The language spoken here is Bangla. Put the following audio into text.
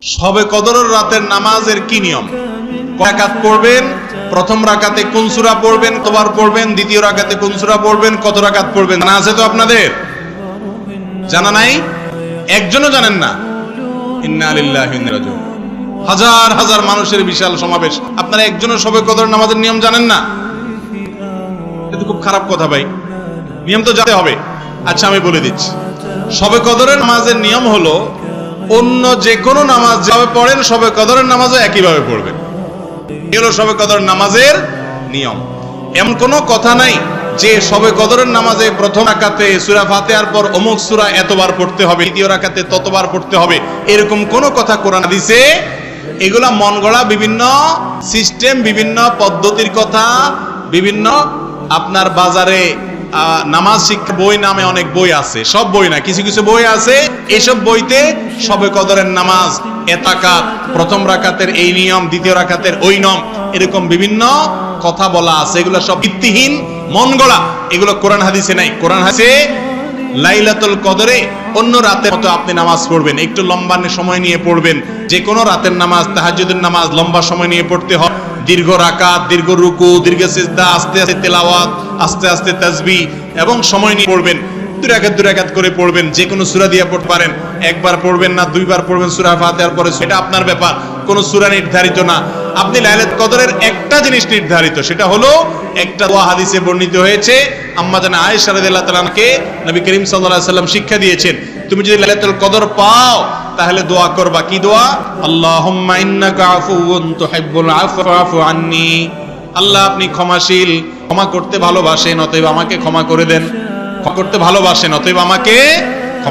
শবে কদরের রাতের নামাজের কি নিয়ম? রাকাত পড়বেন, প্রথম রাকাতে কোন সূরা পড়বেন, কতবার পড়বেন, দ্বিতীয় রাকাতে কোন সূরা পড়বেন, কত রাকাত পড়বেন জানা আছে তো আপনাদের? জানা নাই? একজনও জানেন না? ইন্না লিল্লাহি ওয়া ইন্না ইলাইহি রাজিউন। হাজার হাজার মানুষের বিশাল সমাবেশ, আপনারা একজনও শবে কদরের নামাজের নিয়ম জানেন না? এটা খুব খারাপ কথা ভাই, নিয়ম তো জানতে হবে। আচ্ছা আমি বলে দিচ্ছি, শবে কদরের নামাজের নিয়ম হলো অন্য যে কোনো নামাজ যেভাবে পড়েন শবে কদরের নামাজও একইভাবে পড়বেন। এগুলো শবে কদরের নামাজের নিয়ম। এমন কোনো কথা নাই যে শবে কদরের নামাজে প্রথম রাকাতে সূরা ফাতিহার পর অমুক সূরা এতবার পড়তে হবে, দ্বিতীয় রাকাতে ততবার পড়তে হবে, এরকম কোনো কথা কোরআন হাদিসে। এগুলা মন গড়া বিভিন্ন সিস্টেম, বিভিন্ন পদ্ধতির কথা, বিভিন্ন আপনার বাজারে নামাজ শিক্ষা বই নামে অনেক বই আছে, সব বই না, কিছু কিছু বই আছে, এইসব বইতে শবে কদরের নামাজ এতাকাত, প্রথম রাকাতের এই নিয়ম, দ্বিতীয় রাকাতের ওই নিয়ম, এরকম বিভিন্ন কথা বলা আছে। এগুলো সব ভিত্তিহীন, মন গড়া, এগুলো কোরআন হাদিসে নাই। কোরআন হাদিসে লাইলাতুল কদরে অন্য রাতের মতো আপনি নামাজ পড়বেন, একটু লম্বা সময় নিয়ে পড়বেন। যে কোনো রাতের নামাজ, তাহাজ্জুদের নামাজ লম্বা সময় নিয়ে পড়তে হয়, দীর্ঘ রাকাত, দীর্ঘ রুকু, দীর্ঘ সিজদা, আস্তে আস্তে তেলাওয়াত, আস্তে আস্তে তাসবিহ এবং সময় নিয়ে পড়বেন। দুই রাকাত করে পড়বেন। যে কোনো সূরা দিয়ে পড়তে পারেন, একবার পড়বেন না দুইবার পড়বেন সূরা ফাতিহার পরে, সেটা আপনার ব্যাপার, কোনো সূরা নির্ধারিত না। আপনি লাইলাতুল কদরের একটা জিনিস নির্ধারিত, সেটা হলো একটা দোয়া হাদিসে বর্ণিত হয়েছে, আম্মা জানা আয়েশা রাদিয়াল্লাহু তাআলা আনহাকে নবী করিম সাল্লাল্লাহু আলাইহি সাল্লাম শিক্ষা দিয়েছেন, তুমি যদি লাইলাতুল কদর পাও তাহলে দোয়া করবা। কি দোয়া? আল্লাহুম্মা ইন্নাকা আফুউন তুহিব্বুল আফওয়া ফা'ফু আন্নী। আল্লাহ আপনি ক্ষমাশীল, ক্ষমা করতে ভালোবাসেন, অতএব আমাকে ক্ষমা করে দেন। ক্ষমা করতে ভালোবাসেন, অতএব আমাকে